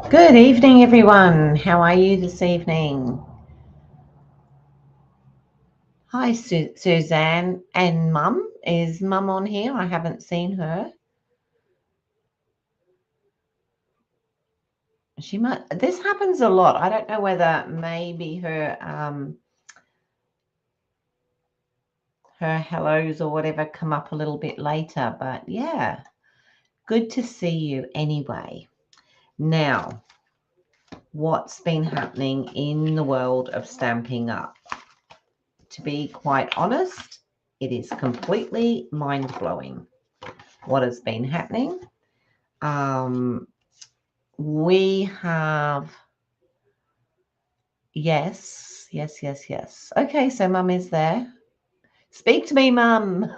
Good evening, everyone. How are you this evening? Hi, Suzanne and Mum. Is Mum on here? I haven't seen her. She might. This happens a lot. I don't know whether maybe her hellos or whatever come up a little bit later. But yeah, good to see you anyway. Now, what's been happening in the world of Stamping Up? To be quite honest, it is completely mind-blowing what has been happening. We have, yes. Okay, so Mum is there. Speak to me, Mum.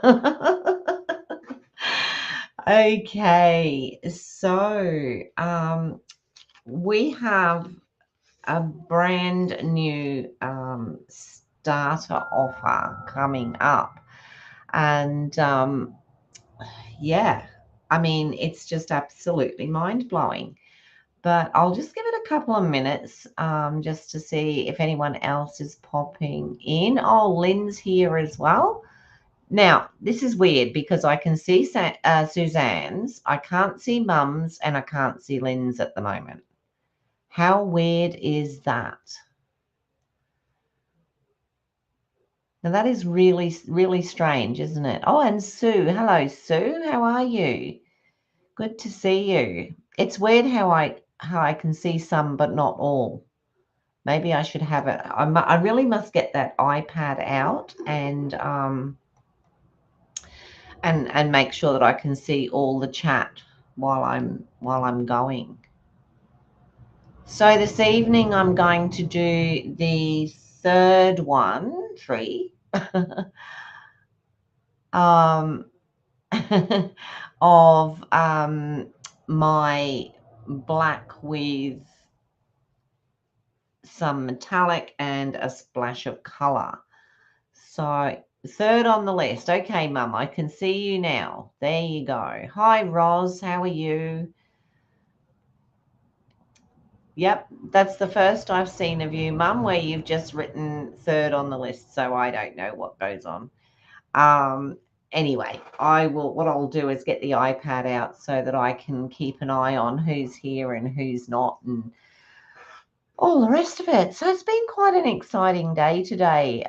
Okay, so we have a brand new starter offer coming up, and yeah, I mean, it's just absolutely mind-blowing. But I'll just give it a couple of minutes just to see if anyone else is popping in. Oh, Lynn's here as well. Now, this is weird because I can see Suzanne's, I can't see Mum's, and I can't see Lynn's at the moment. How weird is that? Now, that is really, really strange, isn't it? Oh, and Sue. Hello, Sue. How are you? Good to see you. It's weird how I can see some but not all. Maybe I should have it. I really must get that iPad out and make sure that I can see all the chat while I'm going. So this evening I'm going to do the third one, three, um, of my black with some metallic and a splash of color. So third on the list. Okay, Mum, I can see you now. There you go. Hi, Roz. How are you? Yep, that's the first I've seen of you, Mum, where you've just written third on the list. So I don't know what goes on. Anyway, what I'll do is get the iPad out so that I can keep an eye on who's here and who's not and all the rest of it. So it's been quite an exciting day today.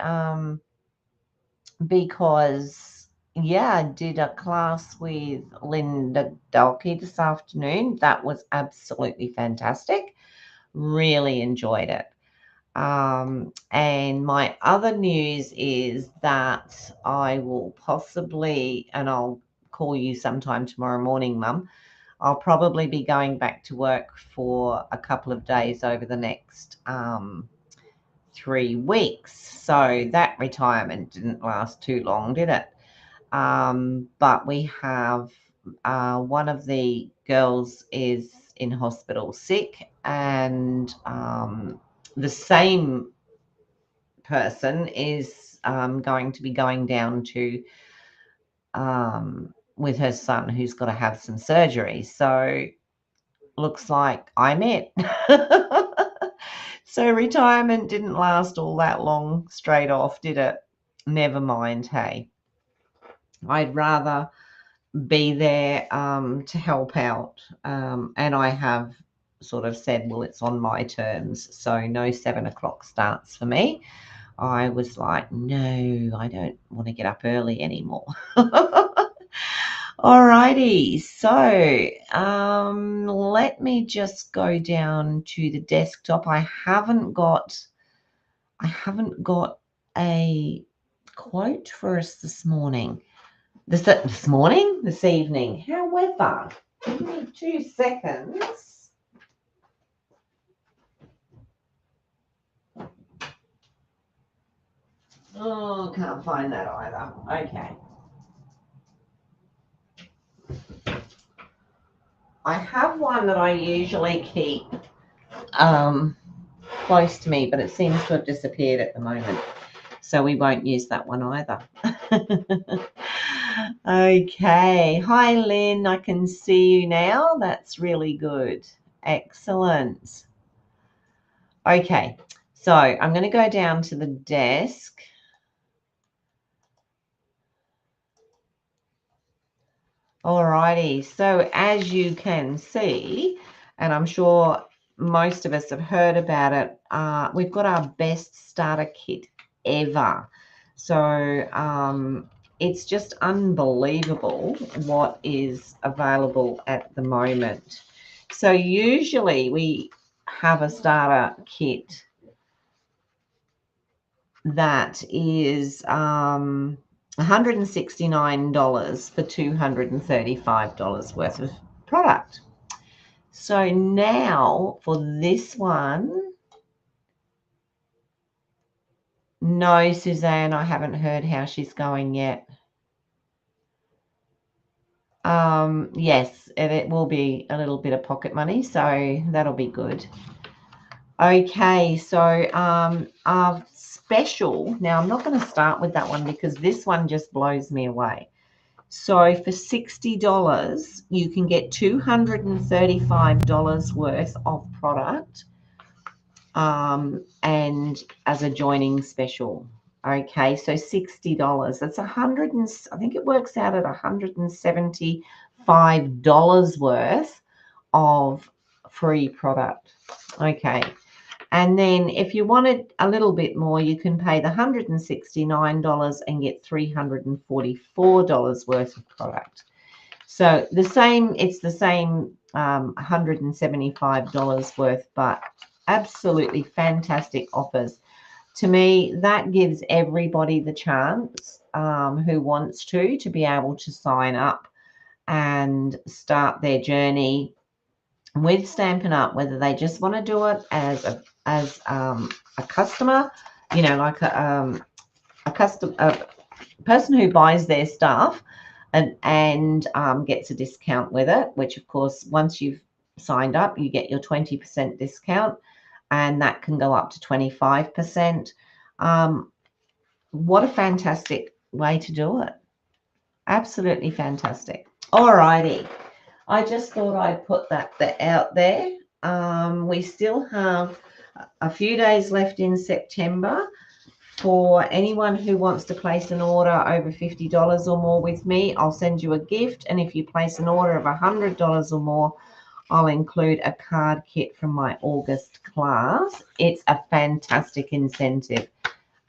Because I did a class with Linda Dalkey this afternoon. That was absolutely fantastic. Really enjoyed it. And my other news is that I will possibly, and I'll call you sometime tomorrow morning, Mum. I'll probably be going back to work for a couple of days over the next 3 weeks. So that retirement didn't last too long, did it? But we have one of the girls is in hospital sick, and the same person is going to be going down to with her son who's got to have some surgery. So looks like I'm it. So retirement didn't last all that long straight off, did it? Never mind, hey. I'd rather be there to help out. And I have sort of said, well, it's on my terms. So no 7 o'clock starts for me. I was like, no, I don't want to get up early anymore. All righty. So let me just go down to the desktop. I haven't got a quote for us this morning. This evening. However, give me 2 seconds. Oh, can't find that either. Okay. I have one that I usually keep close to me, but it seems to have disappeared at the moment. So we won't use that one either. Okay. Hi, Lynn. I can see you now. That's really good. Excellent. Okay, so I'm going to go down to the desk. Alrighty, so as you can see, and I'm sure most of us have heard about it, we've got our best starter kit ever. So it's just unbelievable what is available at the moment. So usually we have a starter kit that is $169 for $235 worth of product. So now for this one, no, Suzanne, I haven't heard how she's going yet. Yes, and it will be a little bit of pocket money, so that'll be good. Okay, so our special, now I'm not going to start with that one because this one just blows me away. So for $60, you can get $235 worth of product and as a joining special. Okay, so $60. That's I think it works out at $175 worth of free product. Okay. And then if you wanted a little bit more, you can pay the $169 and get $344 worth of product. So it's the same $175 worth, but absolutely fantastic offers. To me, that gives everybody the chance who wants to be able to sign up and start their journey with Stampin' Up, whether they just want to do it as a customer, you know, like a person who buys their stuff and gets a discount with it, which of course, once you've signed up, you get your 20% discount, and that can go up to 25%. What a fantastic way to do it. Absolutely fantastic. All righty. I just thought I'd put that out there. We still have a few days left in September for anyone who wants to place an order over $50 or more with me. I'll send you a gift, and if you place an order of $100 or more, I'll include a card kit from my August class. It's a fantastic incentive,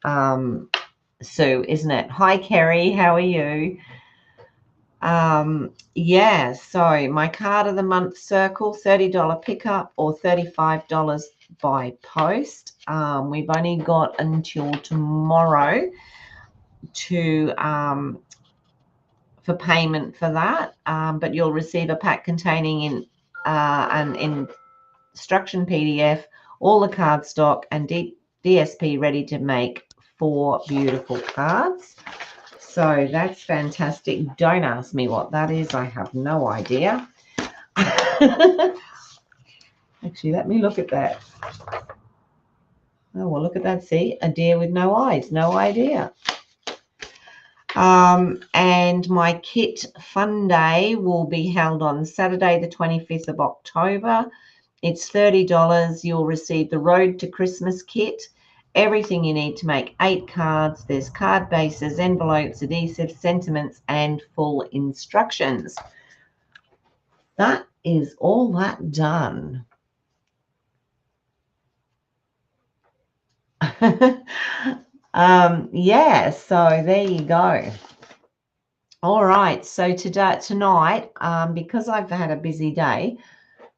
Sue, isn't it? Hi, Kerry. How are you? Yeah, so my card of the month circle, $30 pickup or $35 by post. We've only got until tomorrow to for payment for that, but you'll receive a pack containing an instruction PDF, all the card stock, and DSP ready to make 4 beautiful cards. So that's fantastic. Don't ask me what that is. I have no idea. Actually, let me look at that. Oh, well, look at that. See, a deer with no eyes. No idea. And my kit fun day will be held on Saturday, the 25th of October. It's $30. You'll receive the Road to Christmas kit, everything you need to make 8 cards. There's card bases, envelopes, adhesives, sentiments, and full instructions. That is all that done. Yeah, so there you go. All right, so tonight, because I've had a busy day,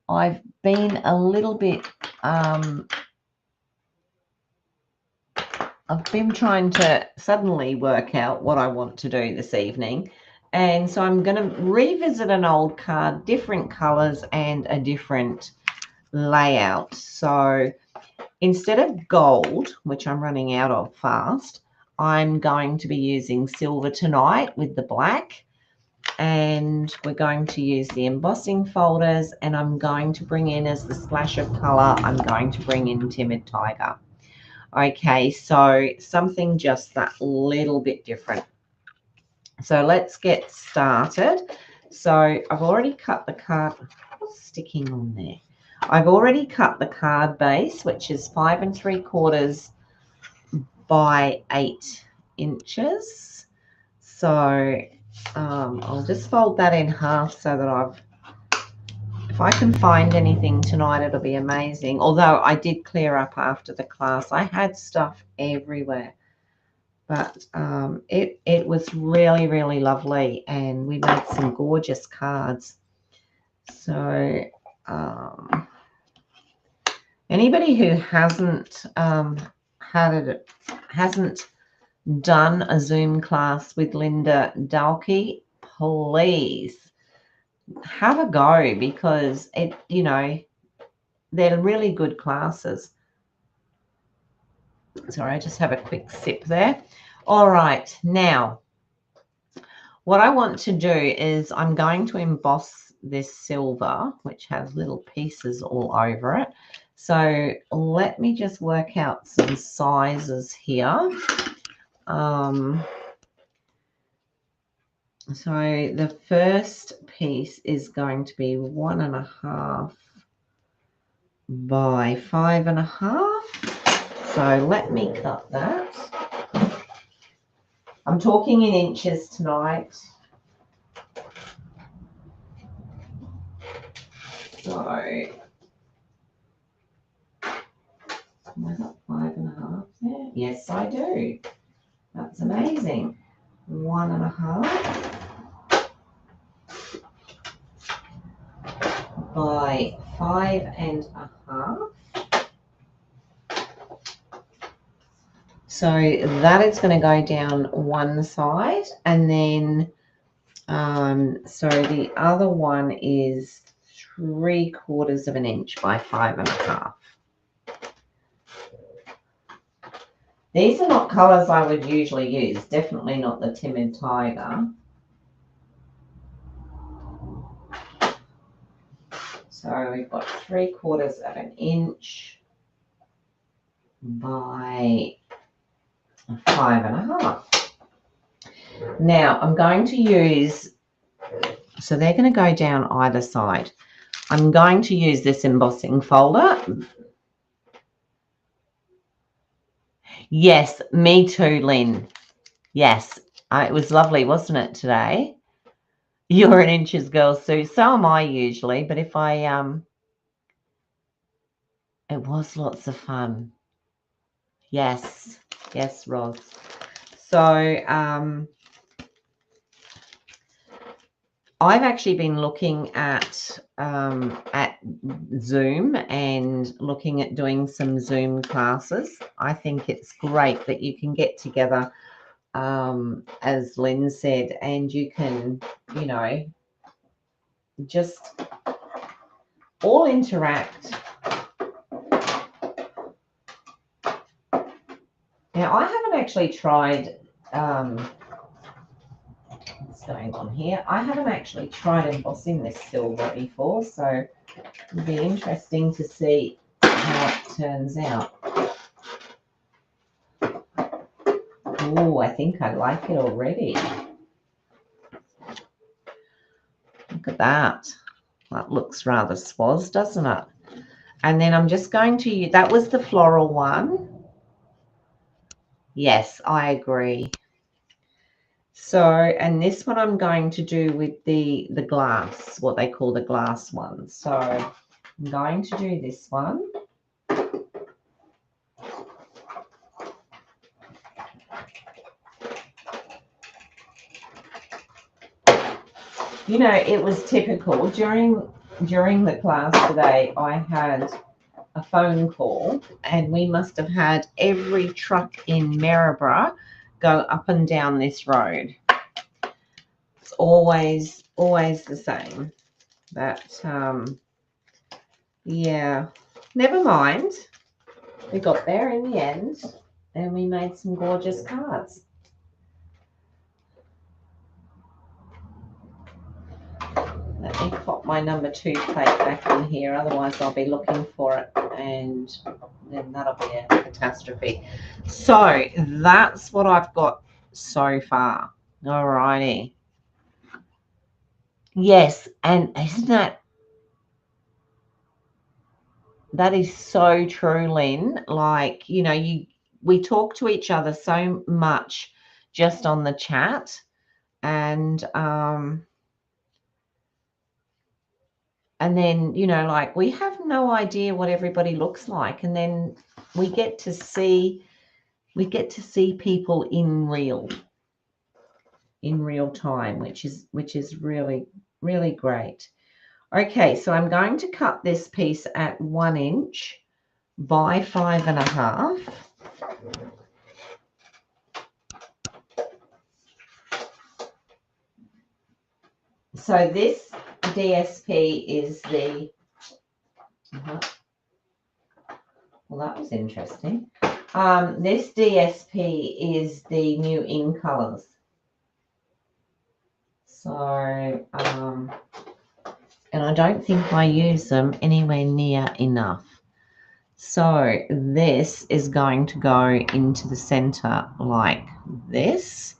I've been a little bit I've been trying to suddenly work out what I want to do this evening. And so I'm going to revisit an old card, different colors and a different layout. So instead of gold, which I'm running out of fast, I'm going to be using silver tonight with the black. And we're going to use the embossing folders, and I'm going to bring in, as the splash of color, I'm going to bring in Timid Tiger. Okay, so something just that little bit different. So let's get started. So I've already cut the card. What's sticking on there? I've already cut the card base, which is 5 3/4 by 8 inches. So I'll just fold that in half so that if I can find anything tonight, it'll be amazing. Although I did clear up after the class. I had stuff everywhere. But it was really, really lovely, and we made some gorgeous cards. So anybody who hasn't hasn't done a Zoom class with Linda Dalkey, please have a go, because they're really good classes. Sorry, I just have a quick sip there. All right, now what I want to do is I'm going to emboss this silver, which has little pieces all over it. So let me just work out some sizes here. So the first piece is going to be 1.5 by 5.5. So let me cut that. I'm talking in inches tonight. So have I got 5.5 there? Yes, I do. That's amazing. 1.5 by 5.5. So that is going to go down one side, and then so the other one is 3/4 of an inch by 5.5. These are not colours I would usually use. Definitely not the Timid Tiger. So we've got 3/4 of an inch by 5.5. Now I'm going to use, so they're going to go down either side. I'm going to use this embossing folder. Yes, me too, Lynn. Yes, it was lovely, wasn't it, today? You're an inches girl, Sue. So am I usually, but if I it was lots of fun. Yes, yes, Roz. So I've actually been looking at Zoom and looking at doing some Zoom classes. I think it's great that you can get together, as Lynn said, and you can, just all interact. Now, I haven't actually tried, what's going on here? I haven't actually tried embossing this silver before, so it'll be interesting to see how it turns out. Oh, I think I like it already. Look at that. That looks rather swaz, doesn't it? And then I'm just going to use, that was the floral one. Yes, I agree. So, and this one I'm going to do with the glass, what they call the glass one. So I'm going to do this one. It was typical. During the class today, I had a phone call, and we must have had every truck in Maryborough go up and down this road. It's always the same. But yeah, never mind. We got there in the end, and we made some gorgeous cards. Let me pop my number 2 plate back in here, otherwise I'll be looking for it, and then that'll be a catastrophe. So that's what I've got so far. All righty. Yes, and isn't that That is so true, Lynn. Like, you know, we talk to each other so much just on the chat, and then, you know, like we have no idea what everybody looks like, and then we get to see people in real time, which is really, really great. Okay, so I'm going to cut this piece at 1 inch by 5.5. So this DSP is the, well, that was interesting. This DSP is the new in colors. So, and I don't think I use them anywhere near enough. So this is going to go into the center like this.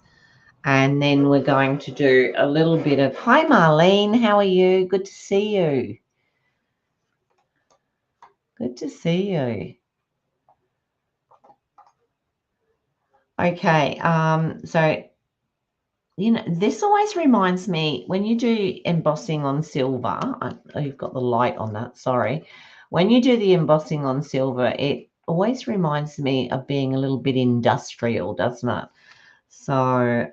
And then we're going to do a little bit of, hi Marlene, how are you? Good to see you. Good to see you. Okay, so, you know, this always reminds me, when you do embossing on silver, oh, you've got the light on that, sorry. When you do the embossing on silver, it always reminds me of being a little bit industrial, doesn't it? So,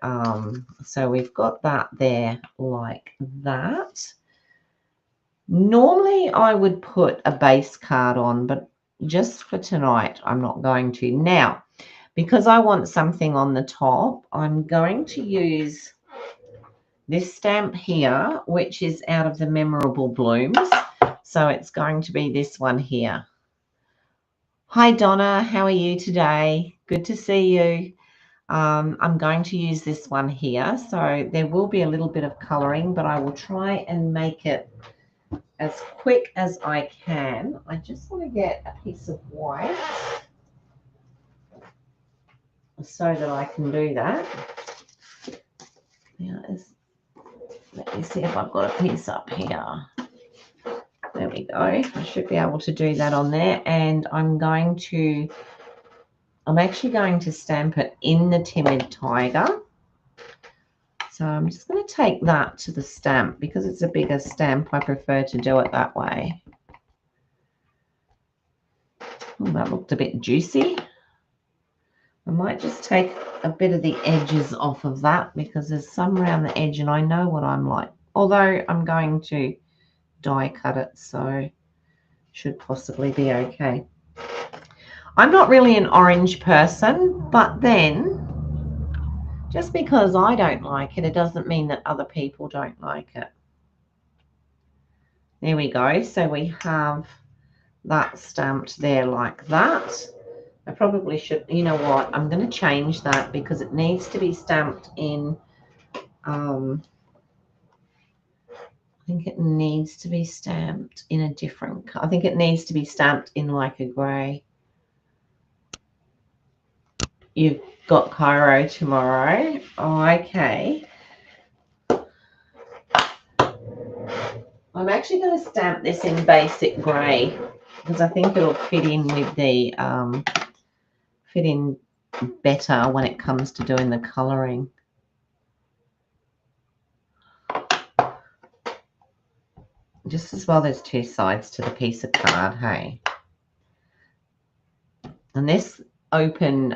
so we've got that there like that. Normally I would put a base card on, but just for tonight, I'm not going to. Now, because I want something on the top, I'm going to use this stamp here, which is out of the Memorable Blooms. So it's going to be this one here. Hi, Donna. How are you today? Good to see you. I'm going to use this one here. So there will be a little bit of colouring, but I will try and make it as quick as I can. I just want to get a piece of white so that I can do that. Yeah, let me see if I've got a piece up here. There we go. I should be able to do that on there. And I'm actually going to stamp it in the Timid Tiger. So I'm just going to take that to the stamp. Because it's a bigger stamp, I prefer to do it that way. Oh, that looked a bit juicy. I might just take a bit of the edges off of that because there's some around the edge and I know what I'm like. Although I'm going to die cut it, so should possibly be okay. I'm not really an orange person, but then just because I don't like it, it doesn't mean that other people don't like it. There we go. So we have that stamped there like that. I probably should, you know what, I'm going to change that because it needs to be stamped in, I think it needs to be stamped in a different, I think it needs to be stamped in like a grey. You've got Cairo tomorrow. Oh, okay. I'm actually going to stamp this in basic grey because I think it'll fit in with the, fit in better when it comes to doing the colouring. Just as well there's two sides to the piece of card, hey. And this open,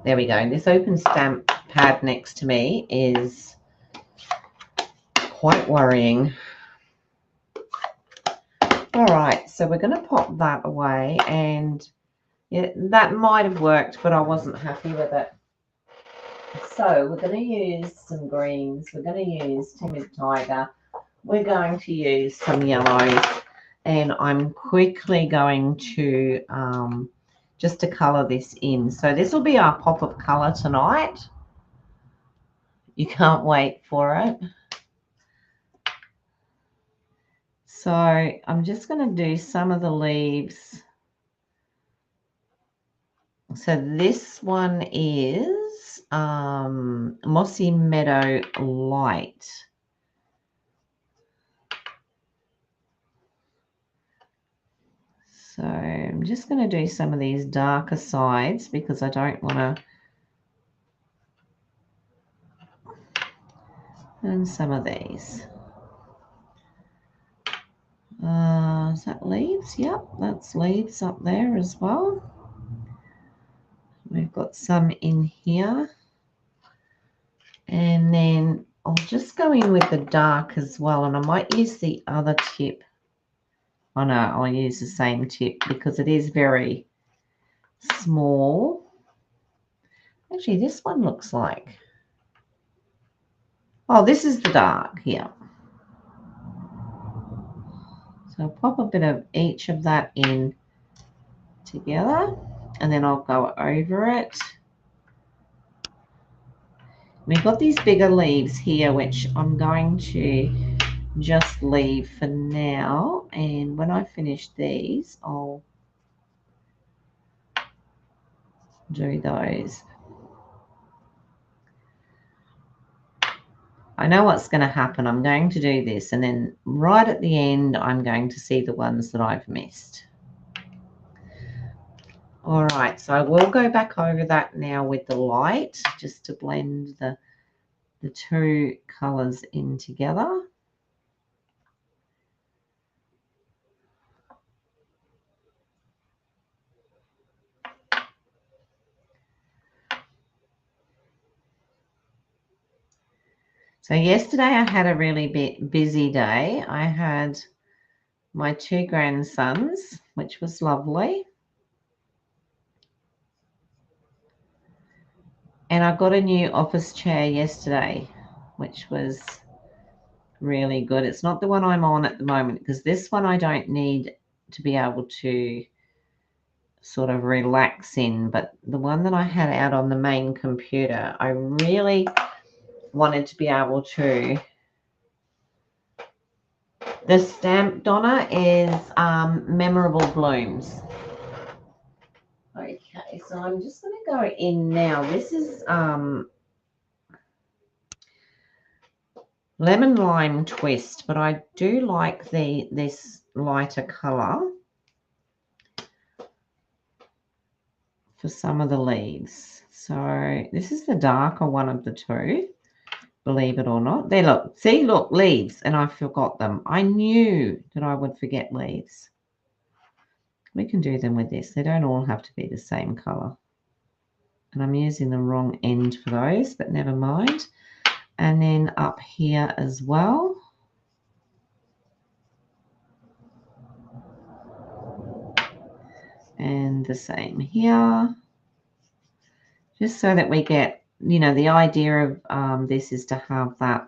there we go. This open stamp pad next to me is quite worrying. All right, so we're going to pop that away, and yeah, that might have worked, but I wasn't happy with it. So we're going to use some greens. We're going to use Timid Tiger. We're going to use some yellows, and I'm quickly going to just to colour this in. So this will be our pop of colour tonight. You can't wait for it. So I'm just going to do some of the leaves. So this one is Mossy Meadow Light. So I'm just going to do some of these darker sides because I don't want to, and some of these. Is that leaves? Yep, that's leaves up there as well. We've got some in here. And then I'll just go in with the dark as well, and I might use the other tip. Oh no, I'll use the same tip because it is very small. Actually, this one looks like, oh, this is the dark here. So I'll pop a bit of each of that in together, and then I'll go over it. We've got these bigger leaves here, which I'm going to just leave for now. And when I finish these, I'll do those. I know what's going to happen. I'm going to do this, and then right at the end, I'm going to see the ones that I've missed. All right, so I will go back over that now with the light, just to blend the two colors in together. So yesterday I had a really busy day. I had my 2 grandsons, which was lovely. And I got a new office chair yesterday, which was really good. It's not the one I'm on at the moment because this one I don't need to be able to sort of relax in, but the one that I had out on the main computer, I really wanted to be able to. The stamp, Donna, is Memorable Blooms. Okay, so I'm just going to go in now. This is Lemon Lime Twist, but I do like this lighter color for some of the leaves. So this is the darker one of the two, believe it or not. There, look, see, look, leaves, and I forgot them. I knew that I would forget leaves. We can do them with this. They don't all have to be the same color. And I'm using the wrong end for those, but never mind. And then up here as well. And the same here. Just so that we get, you know, the idea of this is to have that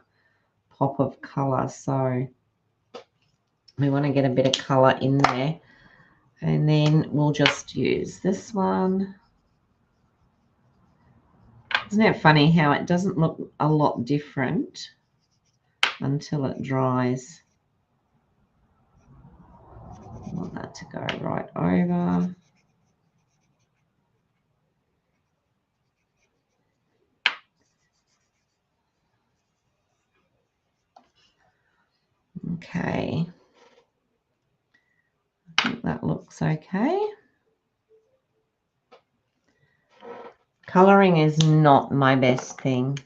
pop of color. So we want to get a bit of color in there. And then we'll just use this one. Isn't it funny how it doesn't look a lot different until it dries? I want that to go right over. Okay. I think that looks okay. Colouring is not my best thing.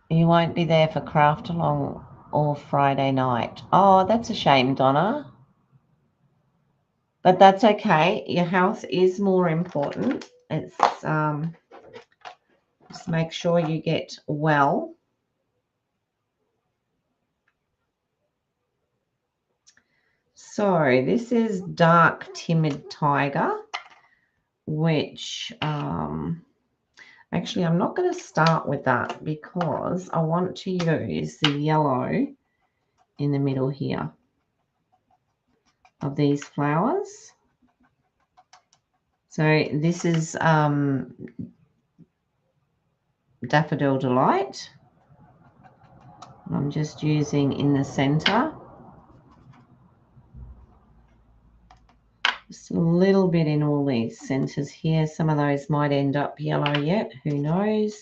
You won't be there for craft along or Friday night. Oh, that's a shame, Donna. But that's okay. Your health is more important. It's just make sure you get well. So this is Dark Timid Tiger, which actually I'm not going to start with that because I want to use the yellow in the middle here of these flowers. So this is Daffodil Delight. I'm just using in the center. Just a little bit in all these centers here. Some of those might end up yellow yet, who knows?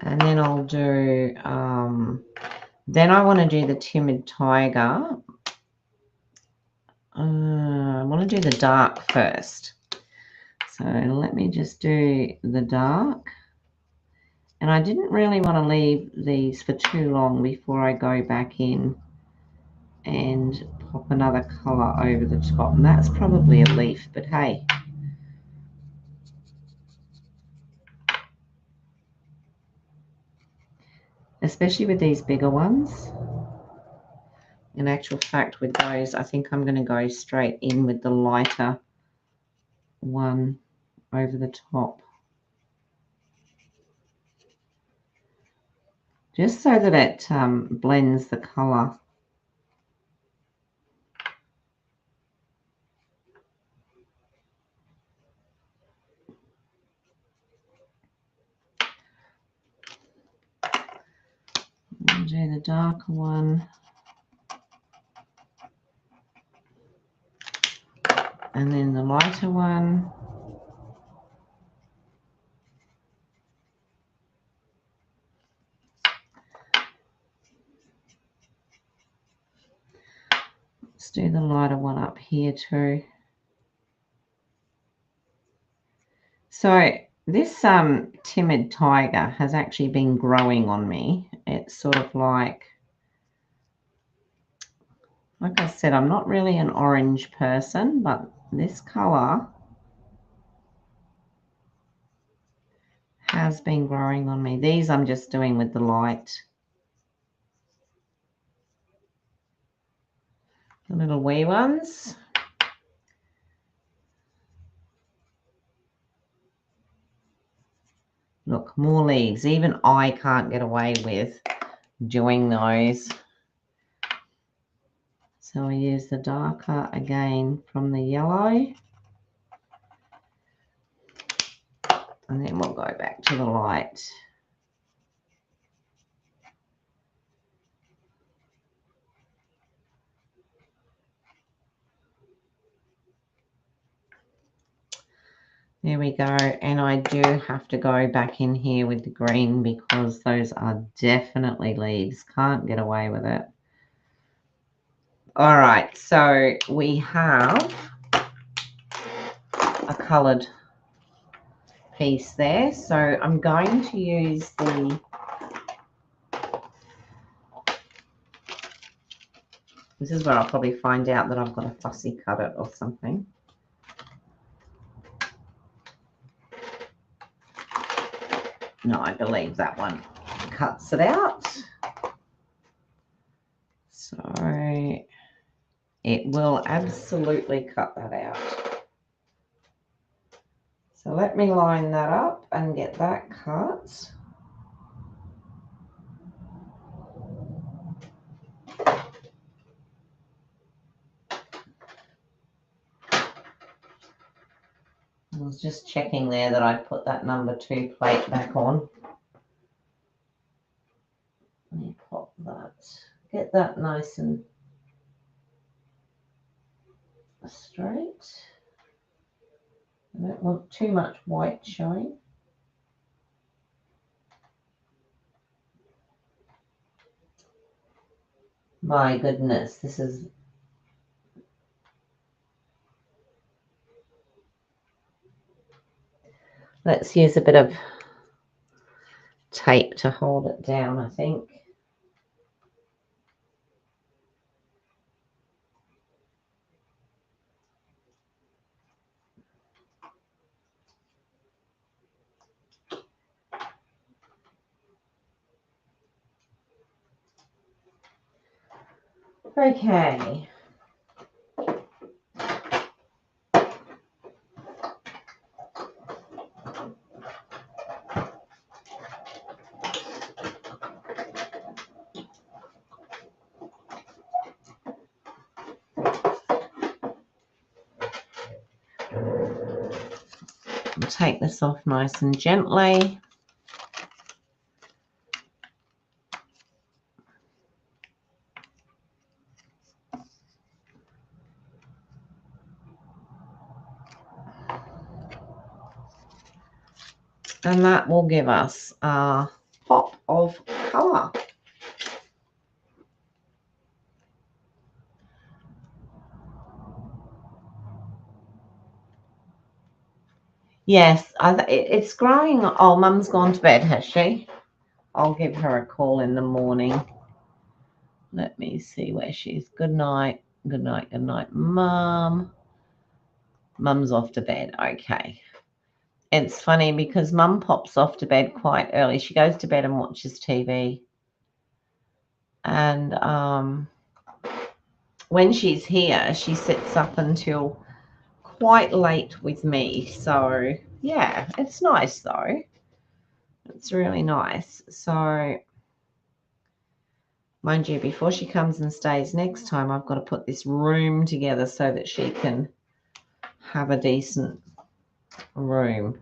And then I'll do, then I want to do the Timid Tiger. I want to do the dark first. So let me just do the dark. And I didn't really want to leave these for too long before I go back in and pop another colour over the top. And that's probably a leaf, but hey. Especially with these bigger ones. In actual fact, with those, I think I'm going to go straight in with the lighter one over the top. Just so that it blends the colour. I'll do the darker one. And then the lighter one. Let's do the lighter one up here too. So this Timid Tiger has actually been growing on me. It's sort of like I said, I'm not really an orange person, but this colour has been growing on me. These I'm just doing with the light. The little wee ones. Look, more leaves. Even I can't get away with doing those. So I use the darker again from the yellow. And then we'll go back to the light. There we go. And I do have to go back in here with the green because those are definitely leaves. Can't get away with it. All right, so we have a coloured piece there. So I'm going to use the this is where I'll probably find out that I've got to fussy cut it or something. No, I believe that one cuts it out. So it will absolutely cut that out. So let me line that up and get that cut. I was just checking there that I put that number 2 plate back on. Let me pop that, get that nice and straight. I don't want too much white showing. My goodness, this is let's use a bit of tape to hold it down, I think. Okay. I'll take this off nice and gently. And that will give us our pop of colour. Yes, it's growing. Oh, Mum's gone to bed, has she? I'll give her a call in the morning. Let me see where she is. Good night. Good night. Good night, Mum. Mum's off to bed. Okay. It's funny because Mum pops off to bed quite early. She goes to bed and watches TV. And when she's here, she sits up until quite late with me. So, yeah, it's nice though. It's really nice. So, mind you, before she comes and stays next time, I've got to put this room together so that she can have a decent room.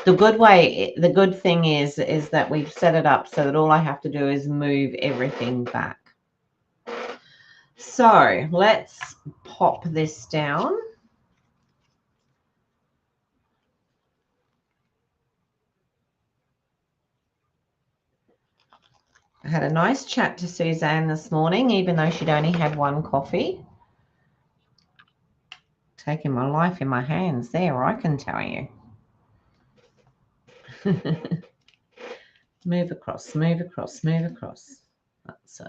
The good thing is that we've set it up so that all I have to do is move everything back. So let's pop this down. I had a nice chat to Suzanne this morning, even though she'd only had one coffee. Taking my life in my hands there, I can tell you. Move across, move across, move across. That's it.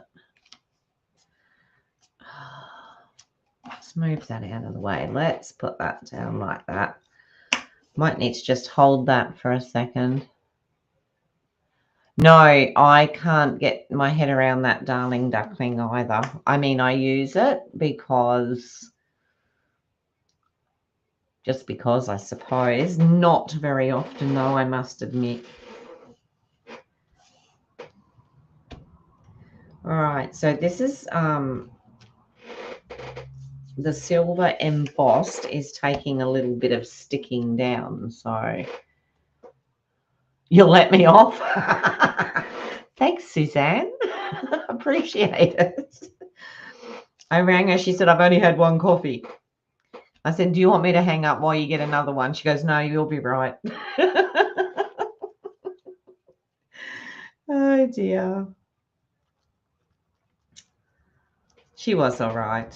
Let's move that out of the way. Let's put that down like that. Might need to just hold that for a second. No, I can't get my head around that darling duckling either. I mean, I use it because, just because I suppose, not very often though, I must admit. All right, so this is the silver embossed is taking a little bit of sticking down, so you'll let me off. Thanks, Suzanne. Appreciate it. I rang her. She said, I've only had one coffee. I said, do you want me to hang up while you get another one? She goes, no, you'll be right. Oh, dear. She was all right.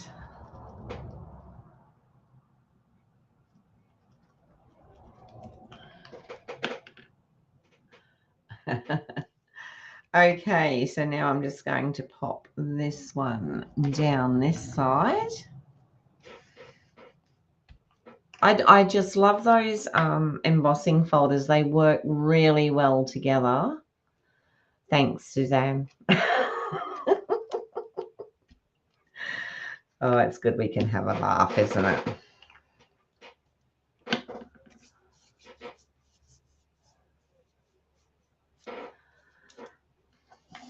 Okay, so now I'm just going to pop this one down this side. I just love those embossing folders. They work really well together. Thanks, Suzanne. Oh, it's good we can have a laugh, isn't it?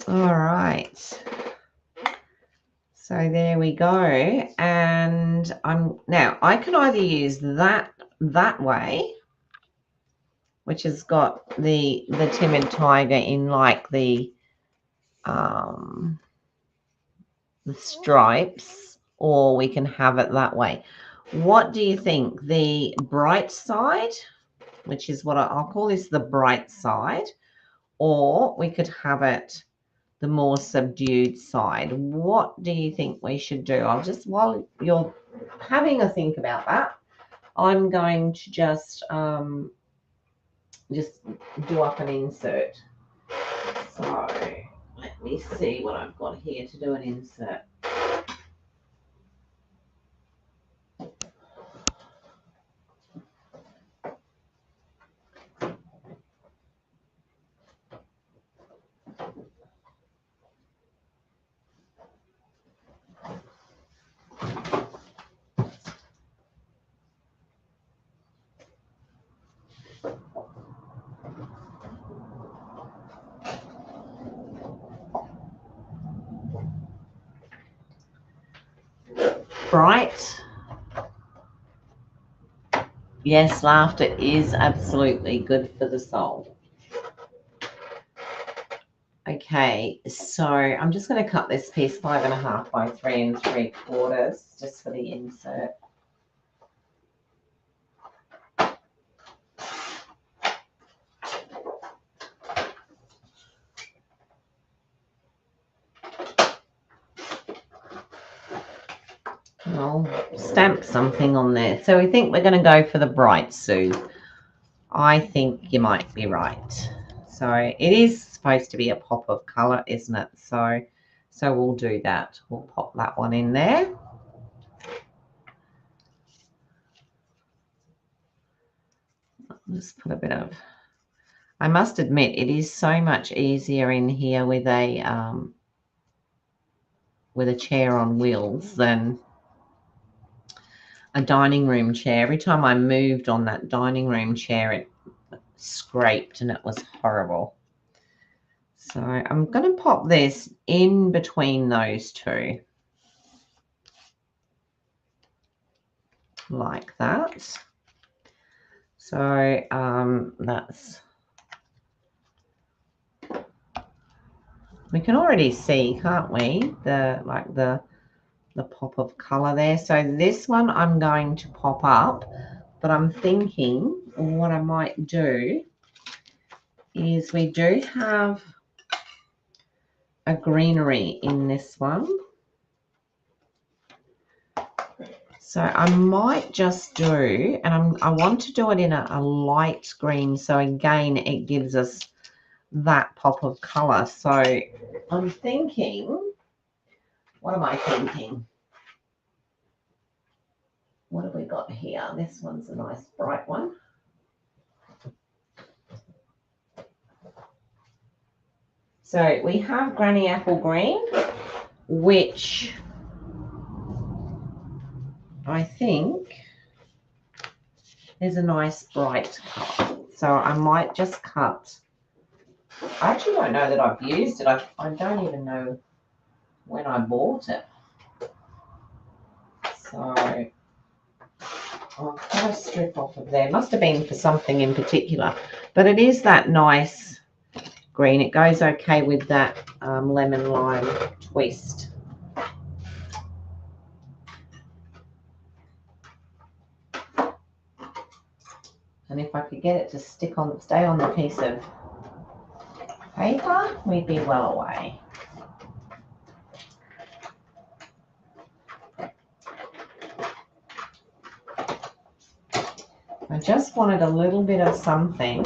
All right. So there we go. And now I can either use that way, which has got the timid tiger in like the stripes, or we can have it that way. What do you think? The bright side, which is what I'll call this the bright side, or we could have it the more subdued side. What do you think we should do? I'll just, while you're having a think about that, I'm going to just do up an insert. So let me see what I've got here to do an insert. Bright. Yes, laughter is absolutely good for the soul. Okay, so I'm just going to cut this piece 5.5 by 3 3/4 just for the insert. I'll stamp something on there. So we think we're going to go for the bright, Sue. I think you might be right. So it is supposed to be a pop of colour, isn't it? So we'll do that. We'll pop that one in there. Just put a bit of, I must admit, it is so much easier in here with a chair on wheels than a dining room chair. Every time I moved on that dining room chair, it scraped and it was horrible. So I'm going to pop this in between those two, like that. So that's, we can already see, can't we, the pop of color there. So this one I'm going to pop up, but I'm thinking what I might do is we do have a greenery in this one. So I might just do, and I want to do it in a light green. So again, it gives us that pop of color. So I'm thinking, what am I thinking? What have we got here? This one's a nice bright one. So we have Granny Apple Green, which I think is a nice bright color. So I might just cut. I actually don't know that I've used it. I don't even know when I bought it. So I'll cut a strip off of there. Must have been for something in particular. But it is that nice green. It goes okay with that lemon lime twist. And if I could get it to stay on the piece of paper, we'd be well away. I just wanted a little bit of something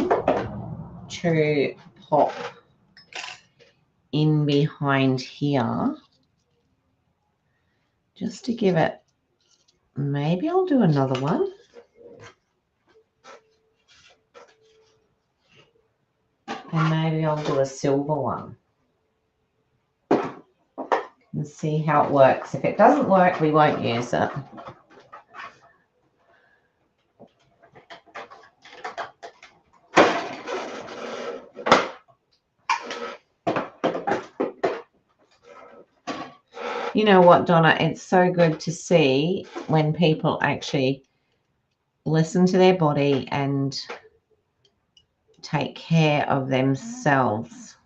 to pop in behind here, just to give it, maybe I'll do another one. And maybe I'll do a silver one and see how it works. If it doesn't work, we won't use it. You know what, Donna? It's so good to see when people actually listen to their body and take care of themselves,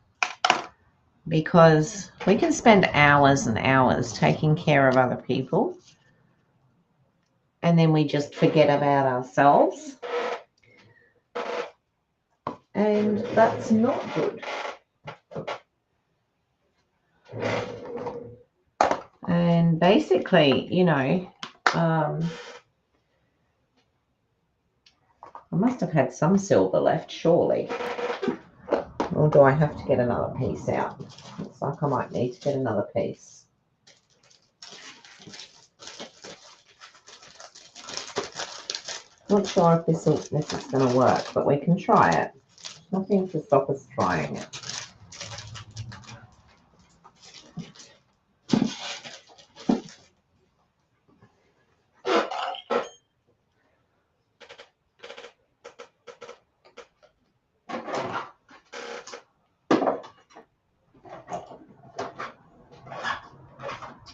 because we can spend hours and hours taking care of other people and then we just forget about ourselves, and that's not good. And basically, you know, I must have had some silver left, surely. Or do I have to get another piece out? Looks like I might need to get another piece. Not sure if this is going to work, but we can try it. Nothing to stop us trying it.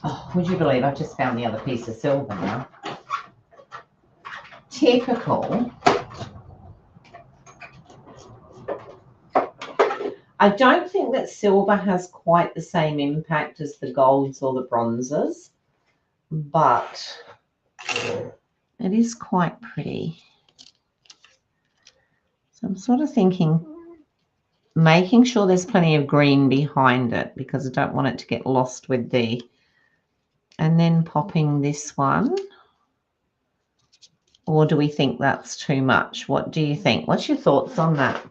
Oh, would you believe I've just found the other piece of silver now? Typical. I don't think that silver has quite the same impact as the golds or the bronzes, but it is quite pretty. So I'm sort of thinking, making sure there's plenty of green behind it, because I don't want it to get lost with the And then popping this one. Or do we think that's too much? What do you think? What's your thoughts on that?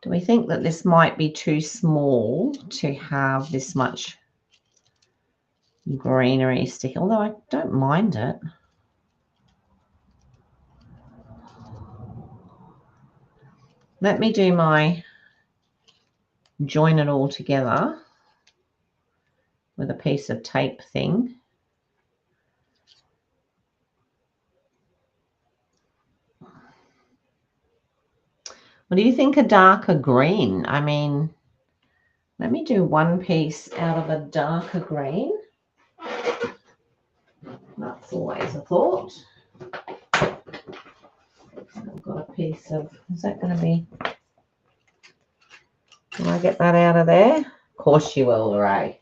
Do we think that this might be too small to have this much greenery stick? Although I don't mind it. Let me do my join it all together with a piece of tape thing. What do you think a darker green? I mean, let me do one piece out of a darker green. That's always a thought. I've got a piece of, is that going to be, can I get that out of there? Of course you will, Ray.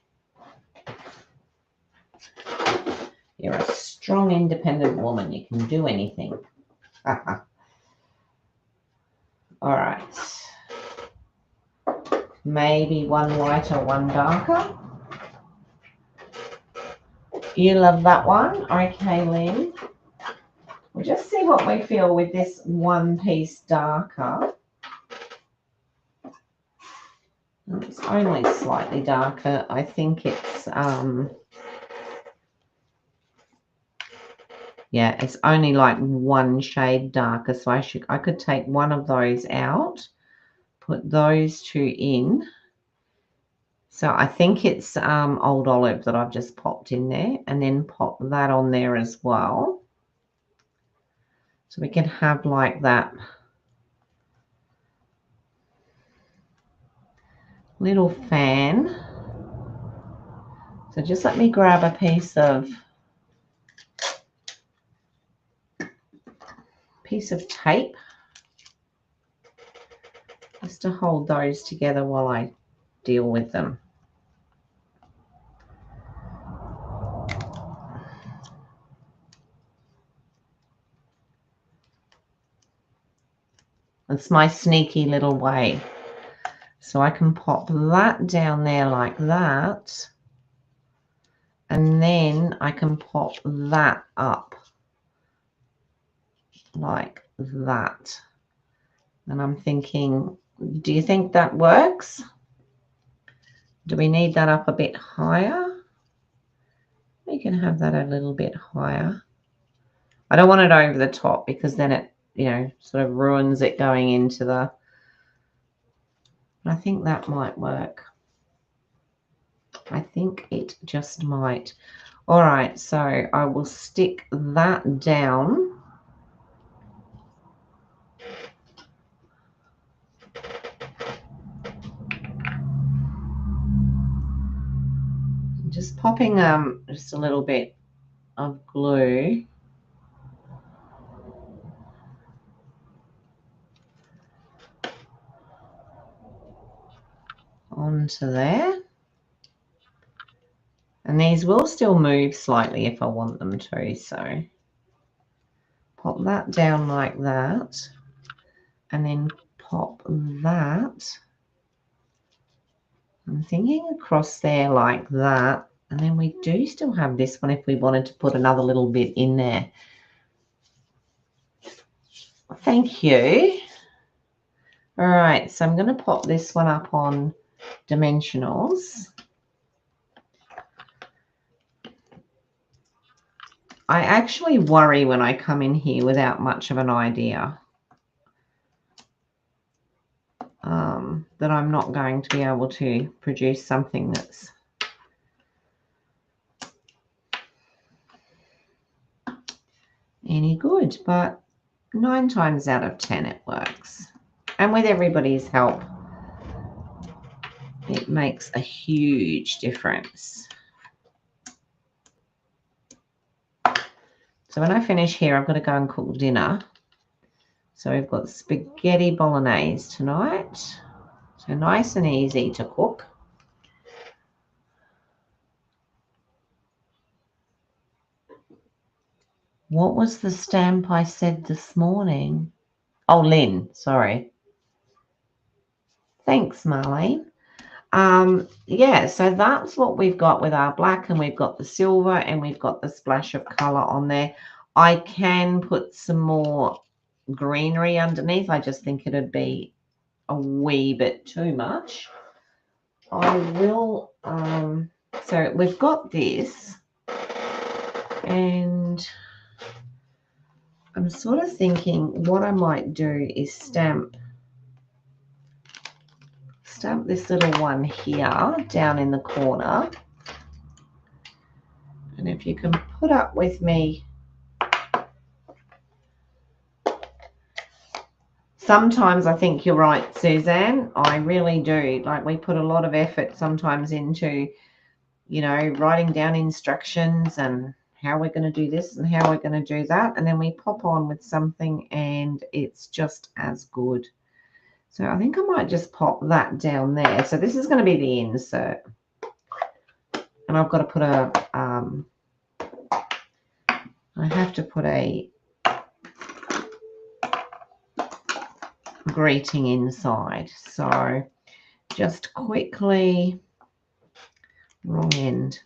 You're a strong, independent woman. You can do anything. All right. Maybe one lighter, one darker. You love that one? Okay, Lynn. We'll just see what we feel with this one piece darker. It's only slightly darker. I think it's, yeah, it's only like one shade darker. So I could take one of those out, put those two in. So I think it's Old Olive that I've just popped in there, and then pop that on there as well. So we can have like that little fan. So just let me grab a piece of tape just to hold those together while I deal with them. It's my sneaky little way. So I can pop that down there like that. And then I can pop that up like that. And I'm thinking, do you think that works? Do we need that up a bit higher? We can have that a little bit higher. I don't want it over the top because then it, you know, sort of ruins it going into the, I think that might work. I think it just might. All right, so I will stick that down. Just popping just a little bit of glue onto there. And these will still move slightly if I want them to, so pop that down like that, and then pop that, I'm thinking across there like that, and then we do still have this one if we wanted to put another little bit in there. Thank you. All right, so I'm going to pop this one up on dimensionals. I actually worry when I come in here without much of an idea that I'm not going to be able to produce something that's any good, but 9 times out of 10 it works. And with everybody's help, it makes a huge difference. So when I finish here, I've got to go and cook dinner. So we've got spaghetti bolognese tonight. So nice and easy to cook. What was the stamp I said this morning? Oh, Lynn, sorry. Thanks, Marlene. Yeah, so that's what we've got with our black, and we've got the silver, and we've got the splash of color on there. I can put some more greenery underneath. I just think it'd be a wee bit too much. I will, so we've got this, and I'm sort of thinking what I might do is stamp this little one here down in the corner. And if you can put up with me, sometimes I think you're right, Suzanne. I really do. Like, we put a lot of effort sometimes into, you know, writing down instructions and how we're going to do this and how we're going to do that. And then we pop on with something and it's just as good. So I think I might just pop that down there. So this is going to be the insert. And I've got to put a, I have to put a greeting inside. So just quickly, wrong end.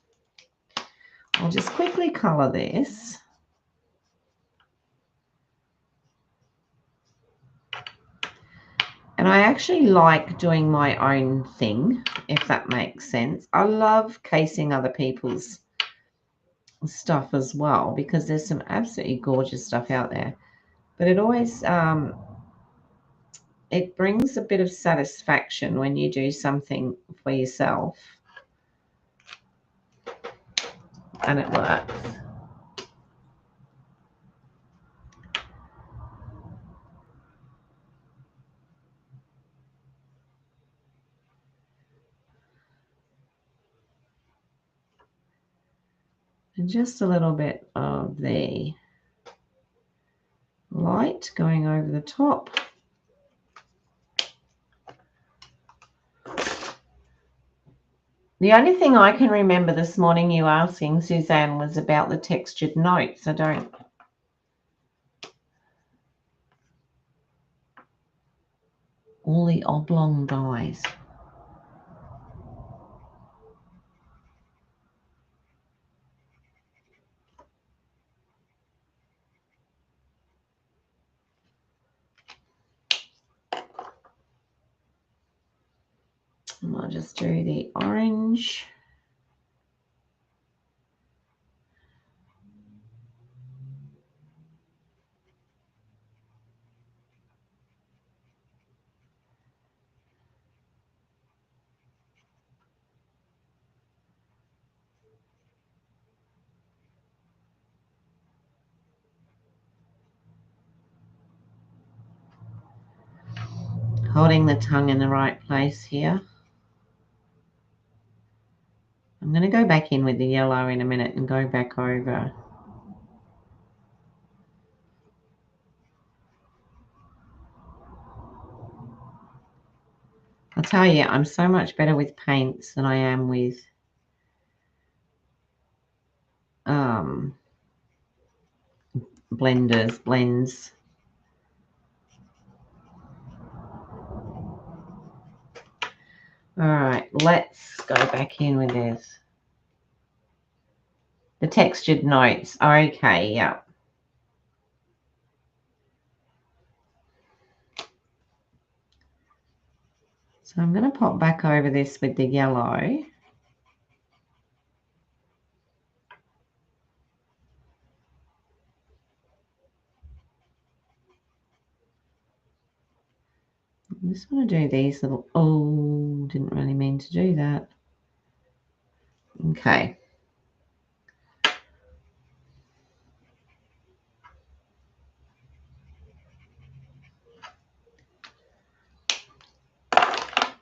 I'll just quickly colour this. And I actually like doing my own thing, if that makes sense. I love casing other people's stuff as well, because there's some absolutely gorgeous stuff out there. But it always, it brings a bit of satisfaction when you do something for yourself and it works. And just a little bit of the light going over the top. The only thing I can remember this morning you asking, Suzanne, was about the textured notes. I don't. All the oblong dies. And I'll just do the orange. Holding the tongue in the right place here. I'm going to go back in with the yellow in a minute and go back over. I'll tell you, I'm so much better with paints than I am with blends. All right, let's go back in with this. The textured notes. Okay, yeah. So I'm going to pop back over this with the yellow. I just want to do these little, oh, didn't really mean to do that. Okay.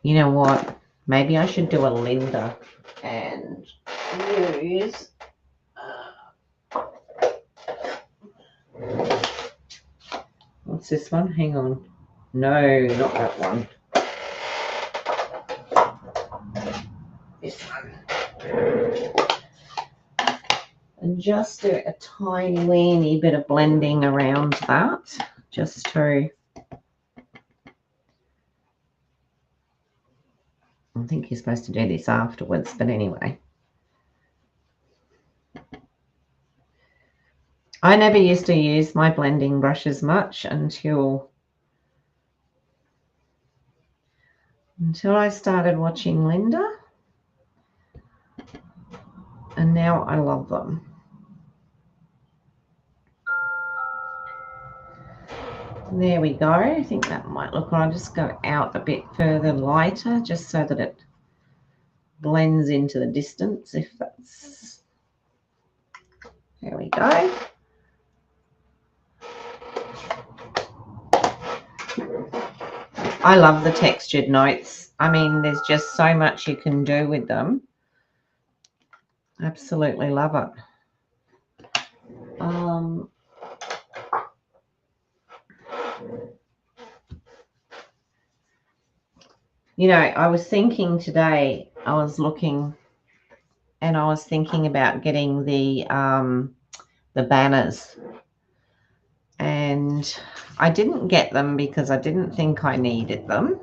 You know what? Maybe I should do a Linda and use what's this one? Hang on. No, not that one. This one. And just do a tiny weeny bit of blending around that, just to I think you're supposed to do this afterwards, but anyway. I never used to use my blending brushes much until I started watching Linda, and now I love them. There we go. I think that might look right. I'll just go out a bit further lighter just so that it blends into the distance, if that's... There we go. I love the textured notes. I mean, there's just so much you can do with them. Absolutely love it. You know, I was thinking today, I was looking and I was thinking about getting the banners, and I didn't get them because I didn't think I needed them.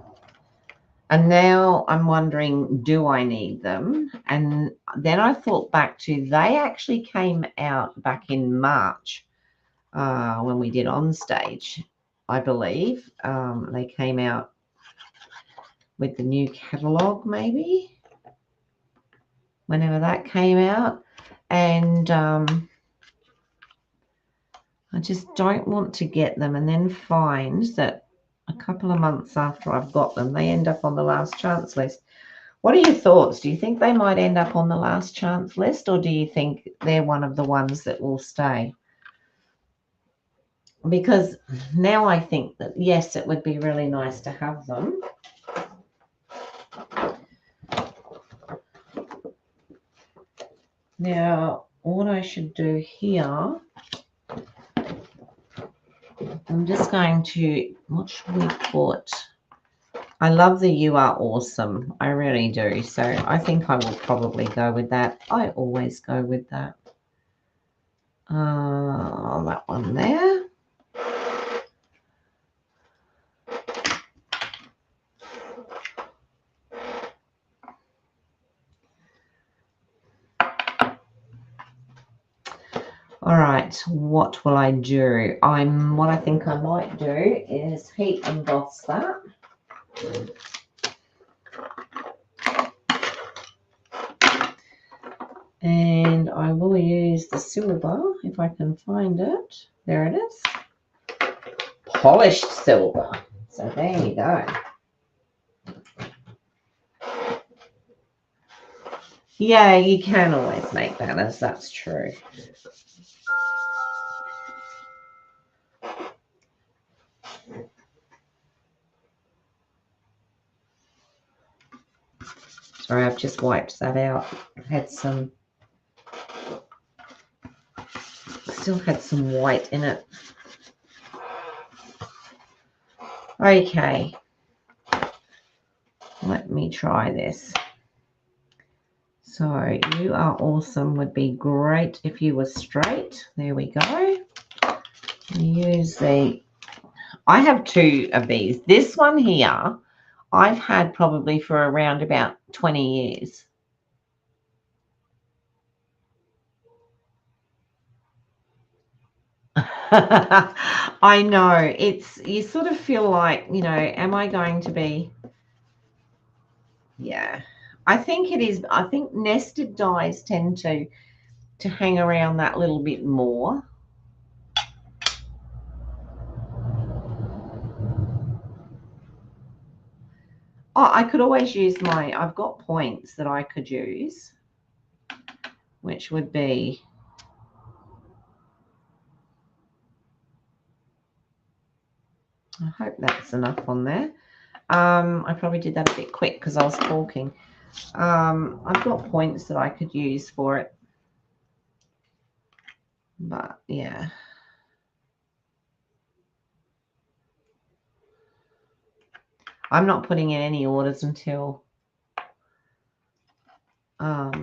And now I'm wondering, do I need them? And then I thought back to, they actually came out back in March when we did On Stage, I believe. They came out with the new catalogue, maybe, whenever that came out. And I just don't want to get them and then find that a couple of months after I've got them, they end up on the last chance list. What are your thoughts? Do you think they might end up on the last chance list, or do you think they're one of the ones that will stay? Because now I think that, yes, it would be really nice to have them. Now, what I should do here, I'm just going to, what should we put? I love the You Are Awesome. I really do. So I think I will probably go with that. I always go with that. That one there. All right, what will I do? What I think I might do is heat emboss that. And I will use the silver, if I can find it. There it is. Polished silver. So there you go. Yeah, you can always make banners, that's true. Sorry, I've just wiped that out. Still had some white in it. Okay. Let me try this. So, You Are Awesome would be great if you were straight. There we go. Use the... I have two of these. This one here, I've had probably for around about 20 years. I know. You sort of feel like, you know, am I going to be... Yeah. I think it is. I think nested dies tend to hang around that little bit more. Oh, I could always use I've got points that I could use, which would be... I hope that's enough on there. I probably did that a bit quick because I was talking. I've got points that I could use for it. But, yeah. I'm not putting in any orders until... oh,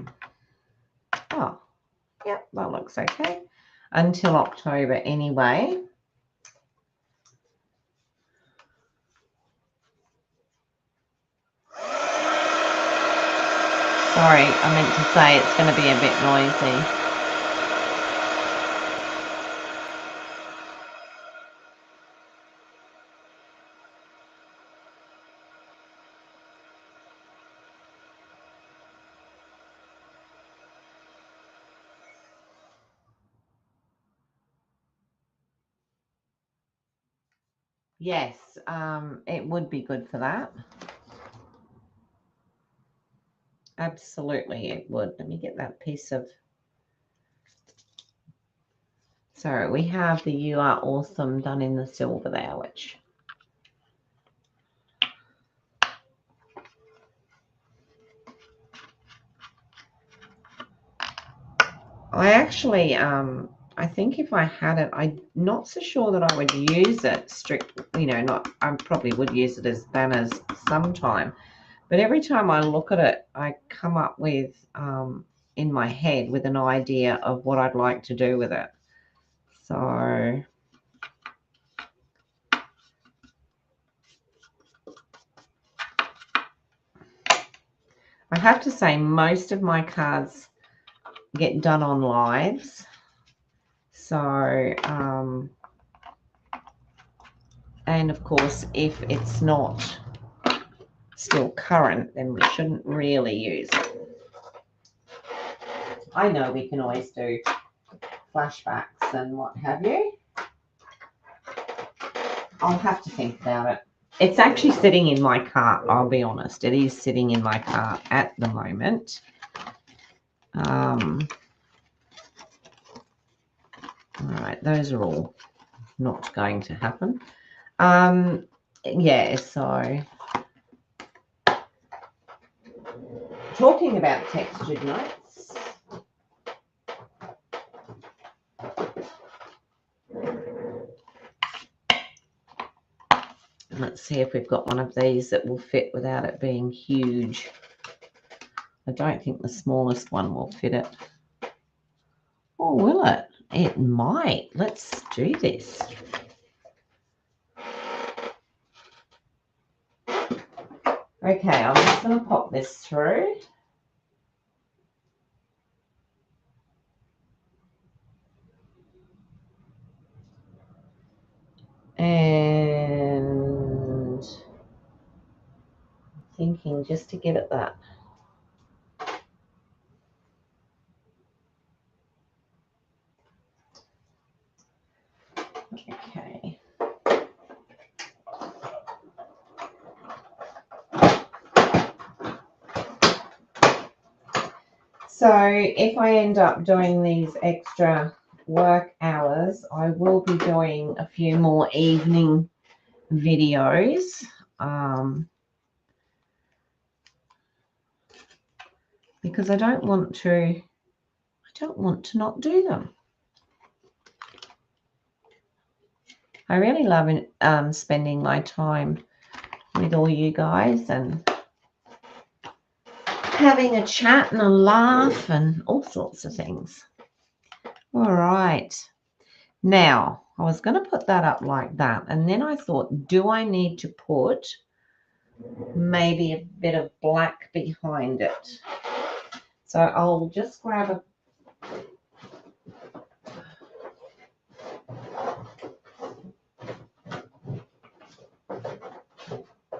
yep, that looks okay. Until October anyway. Sorry, I meant to say it's going to be a bit noisy. Yes, it would be good for that. Absolutely, it would. Let me get that piece of... So we have the "You Are Awesome" done in the silver there, which... I actually, I think if I had it, I'm not so sure that I would use it strictly, I probably would use it as banners sometime. But every time I look at it, I come up with, in my head, with an idea of what I'd like to do with it. So I have to say most of my cards get done on lives. So, and of course, if it's not still current, then we shouldn't really use it. I know we can always do flashbacks and what have you. I'll have to think about it. It's actually sitting in my cart, I'll be honest. It is sitting in my cart at the moment. All right, those are all not going to happen. Yeah, so talking about textured notes, let's see if we've got one of these that will fit without it being huge. I don't think the smallest one will fit it. Or will it? It might. Let's do this. Okay, I'm just going to pop this through. And thinking just to get at that. Okay. So if I end up doing these extra work hours, I will be doing a few more evening videos. Because I don't want to not do them. I really love spending my time with all you guys and having a chat and a laugh and all sorts of things. All right. Now, I was going to put that up like that, and then I thought, do I need to put maybe a bit of black behind it? So I'll just grab a...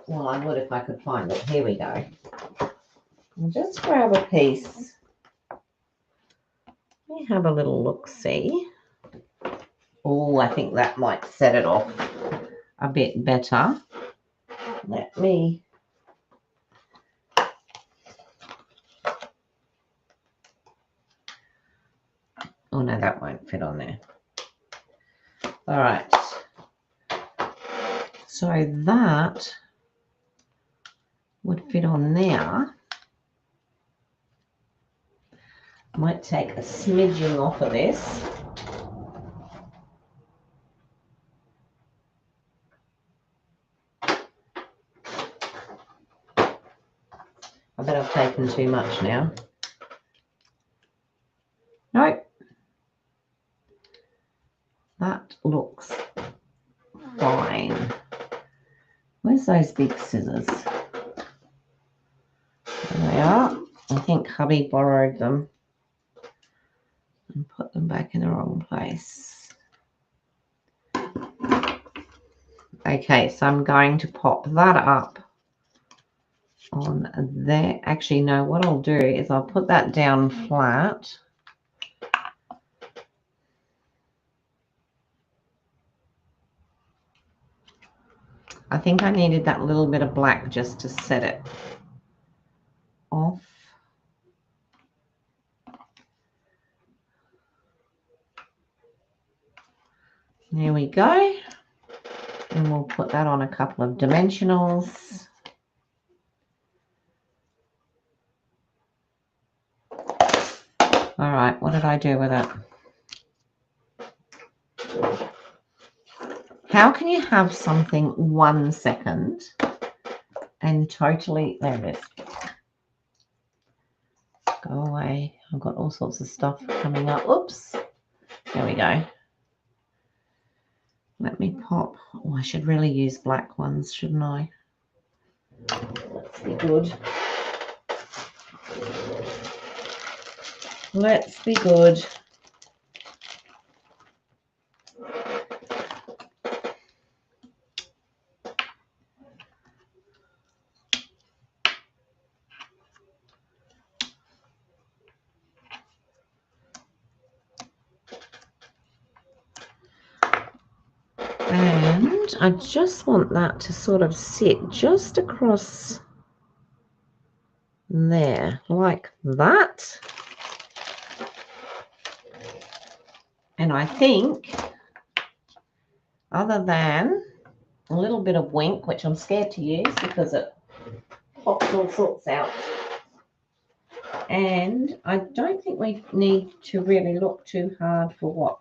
Well, I would if I could find it. Here we go. I'll just grab a piece. Let me have a little look-see. Oh, I think that might set it off a bit better. Let me... Oh, no, that won't fit on there. All right. So that would fit on there. I might take a smidgen off of this. I bet I've taken too much now. Nope. That looks fine. Where's those big scissors? There they are. I think hubby borrowed them and put them back in the wrong place. Okay, so I'm going to pop that up on there. Actually, no, what I'll do is I'll put that down flat. I think I needed that little bit of black just to set it off. There we go. And we'll put that on a couple of dimensionals. All right, what did I do with it? How can you have something 1 second and totally, there it is. Go away. I've got all sorts of stuff coming up. Oops. There we go. Let me pop. Oh, I should really use black ones, shouldn't I? Let's be good. Let's be good. And I just want that to sort of sit just across there, like that. And I think, other than a little bit of wink, which I'm scared to use because it pops all sorts out, and I don't think we need to really look too hard for what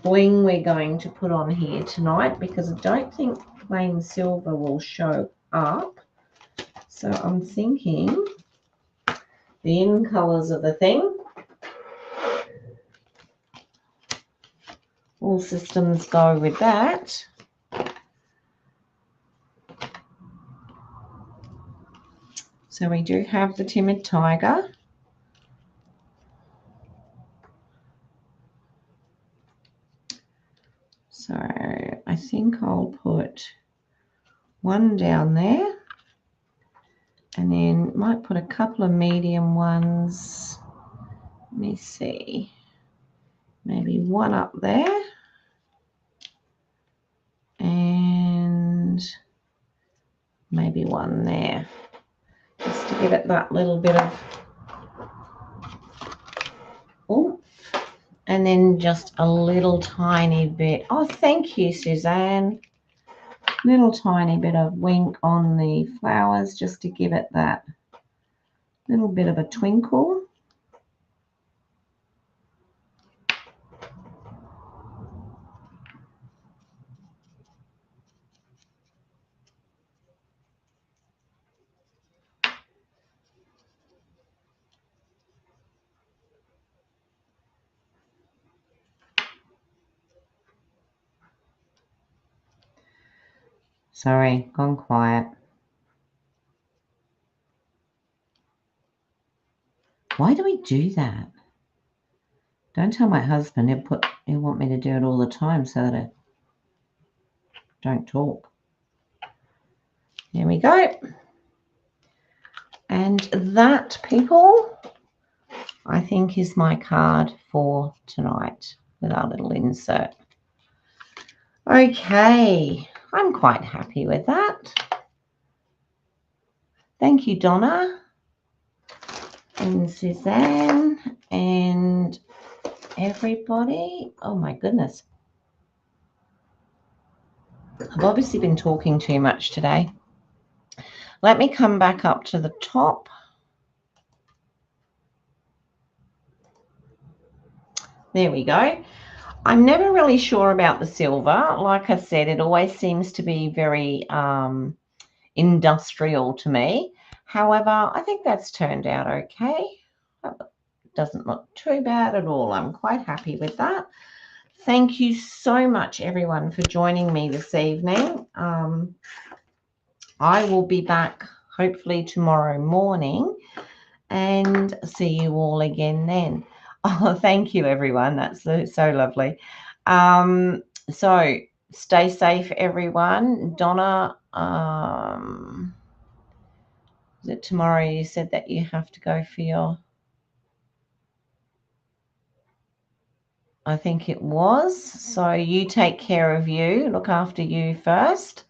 bling we're going to put on here tonight, because I don't think plain silver will show up. So I'm thinking the in colors of the thing. All systems go with that. So we do have the Timid Tiger. So I think I'll put one down there, and then might put a couple of medium ones. Let me see. Maybe one up there. And maybe one there. Just to give it that little bit of oomph. And then just a little tiny bit. Oh, thank you, Suzanne. Little tiny bit of wink on the flowers just to give it that little bit of a twinkle. Sorry, gone quiet. Why do we do that? Don't tell my husband. He'll want me to do it all the time so that I don't talk. There we go. And that, people, I think is my card for tonight with our little insert. Okay, I'm quite happy with that. Thank you, Donna and Suzanne and everybody. Oh my goodness. I've obviously been talking too much today. Let me come back up to the top. There we go. I'm never really sure about the silver. Like I said, it always seems to be very industrial to me. However, I think that's turned out okay. It doesn't look too bad at all. I'm quite happy with that. Thank you so much, everyone, for joining me this evening. I will be back hopefully tomorrow morning and see you all again then. Oh, thank you, everyone. That's so lovely. So stay safe, everyone. Donna, is it tomorrow you said that you have to go for your, I think it was. So you take care of you, look after you first.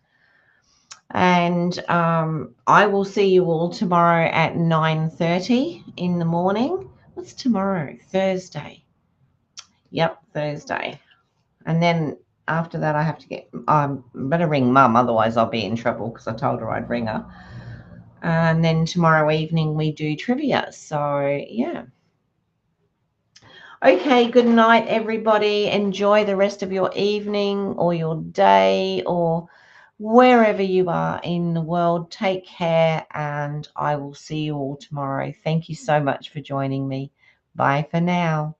And I will see you all tomorrow at 9:30 in the morning. What's tomorrow? Thursday. Yep, Thursday. And then after that, I have to get, better ring Mum, otherwise I'll be in trouble because I told her I'd ring her. And then tomorrow evening we do trivia. So, yeah. Okay, good night, everybody. Enjoy the rest of your evening or your day or wherever you are in the world. Take care, and I will see you all tomorrow. Thank you so much for joining me. Bye for now.